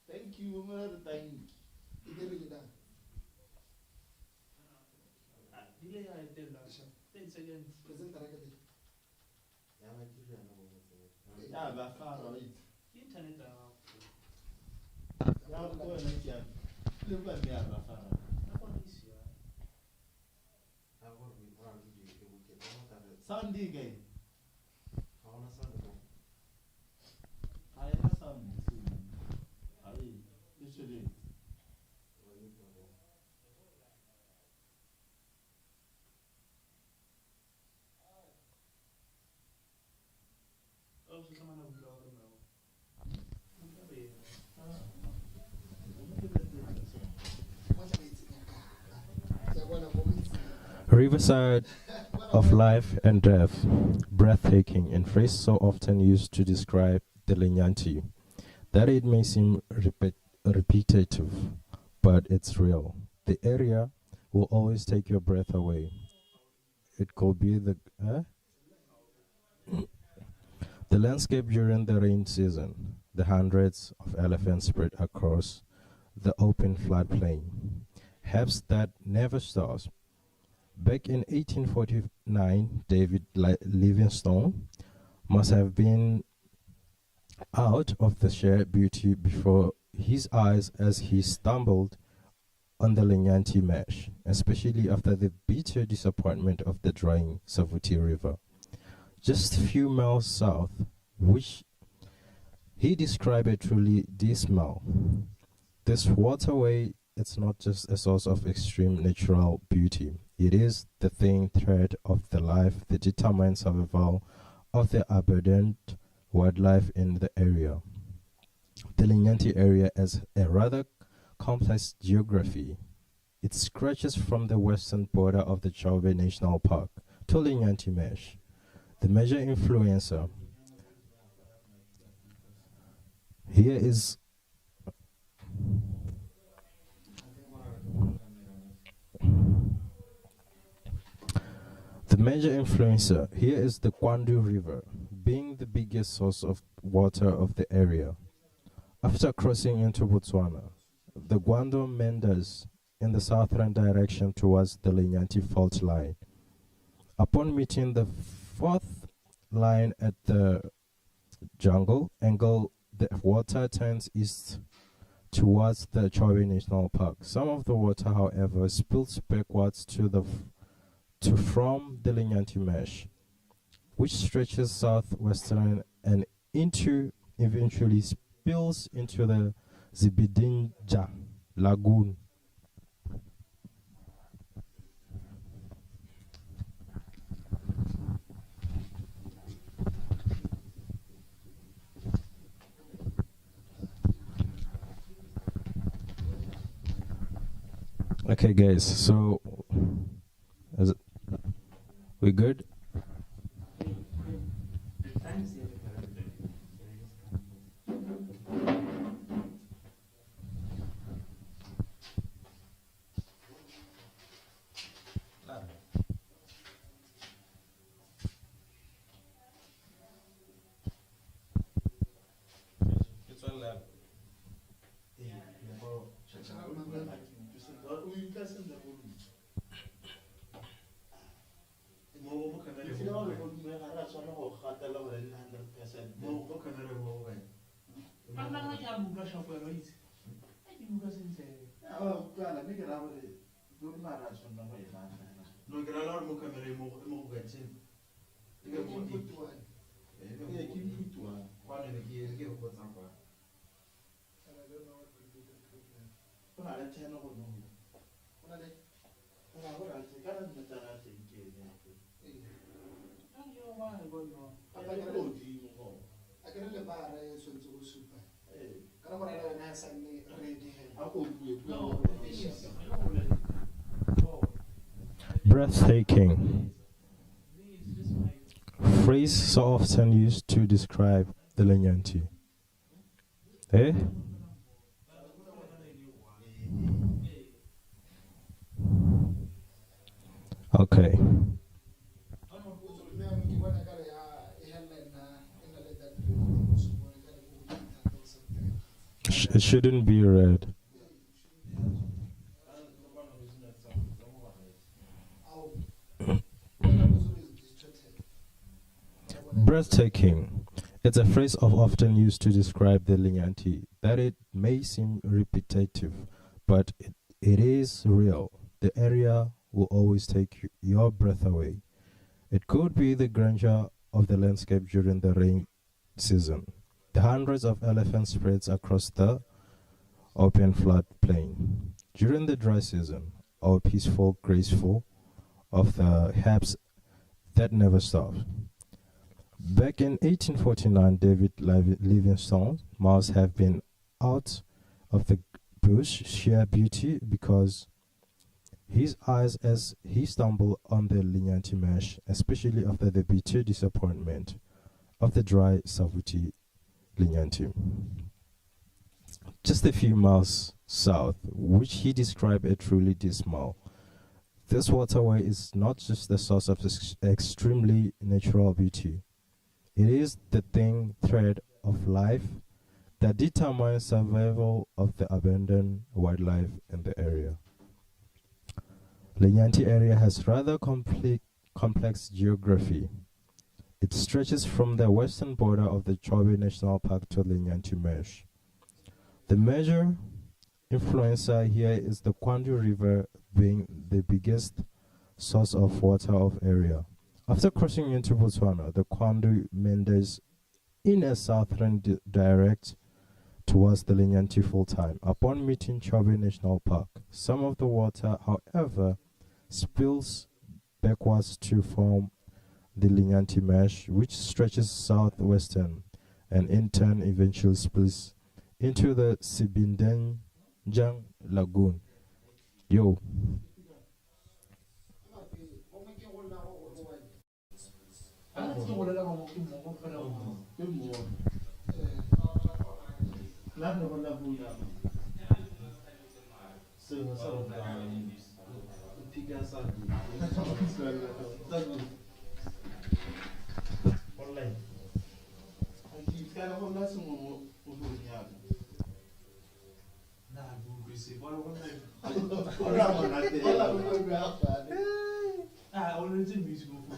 Thank you, Umar. Thank Delay I tell that 10 seconds. Yeah, Bafaro it. Internet Yeah, go and see. Live at me, Bafaro. Sandy gay. I want to sound it. I have some. I usually. Oh, se llama un blog nuevo. Riverside of life and death, breathtaking, and phrase so often used to describe the Linyanti that it may seem repetitive, but it's real. The area will always take your breath away. It could be the landscape during the rain season, the hundreds of elephants spread across the open floodplain, herds that never stops. Back in 1849, David Livingstone must have been out of the sheer beauty before his eyes as he stumbled on the Linyanti mesh, especially after the bitter disappointment of the drying Savuti River. Just a few miles south, which he described as truly dismal. This waterway, it's not just a source of extreme natural beauty. It is the thin thread of the life that determines survival of the abundant wildlife in the area. The Linyanti area has a rather complex geography. It stretches from the western border of the Chauve National Park to Linyanti Mesh. The major influencer here is the Kwandu River, being the biggest source of water of the area. After crossing into Botswana, the Gwando meanders in the southern direction towards the Linyanti fault line. Upon meeting the fourth line at the jungle angle, the water turns east towards the Chauve National Park. Some of the water, however, spills backwards from the Linyanti mesh, which stretches southwestern and eventually spills into the Zibidinja Lagoon. Okay, guys, so we good? Breathtaking. Phrase so often used to describe the Linyanti. Eh? Okay. It shouldn't be read. Breathtaking. It's a phrase often used to describe the Linyanti, that it may seem repetitive, but it is real. The area will always take your breath away. It could be the grandeur of the landscape during the rain season. The hundreds of elephants spreads across the open flat plain. During the dry season, or peaceful, graceful of the haps that never stops. Back in 1849, David Livingstone must have been out of the bush sheer beauty because his eyes as he stumbled on the Linyanti mesh, especially after the bitter disappointment of the dry Savuti Linyanti. Just a few miles south, which he described as truly dismal. This waterway is not just the source of extremely natural beauty. It is the thin thread of life that determines survival of the abundant wildlife in the area. Linyanti area has rather complex geography. It stretches from the western border of the Chobe National Park to Linyanti Mesh. The major influencer here is the Kwandu River, being the biggest source of water of area. After crossing into Botswana, the Kwandu meanders in a southern direct towards the Linyanti full time. Upon meeting Chobe National Park, some of the water, however, spills backwards to form the Linyanti Mesh, which stretches southwestern and in turn eventually splits into the Sibindenjang Lagoon. Yo. Online. Ah, on le dit musique au fond.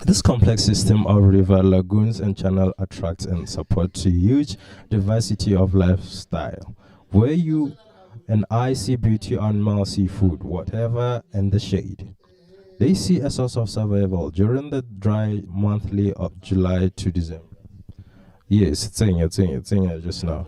This complex system of river, lagoons, and channel attracts and supports a huge diversity of lifestyle, where you and I see beauty, animal, seafood, whatever, and the shade. They see a source of survival during the dry monthly of July to December. Yes, it's in it just now.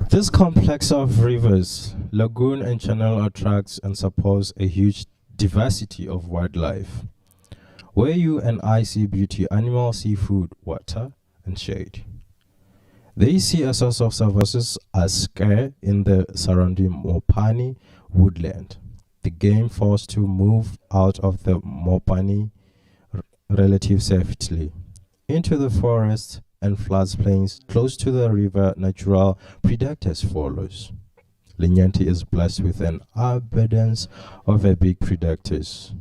This complex of rivers, lagoon, and channel attracts and supports a huge diversity of wildlife, where you and I see beauty, animal, seafood, water, and shade. They see a source of services as scarce in the surrounding Mopani woodland. The game forced to move out of the Mopani relative safely into the forest and floodplains close to the river. Natural predators follows. Linyanti is blessed with an abundance of a big predators.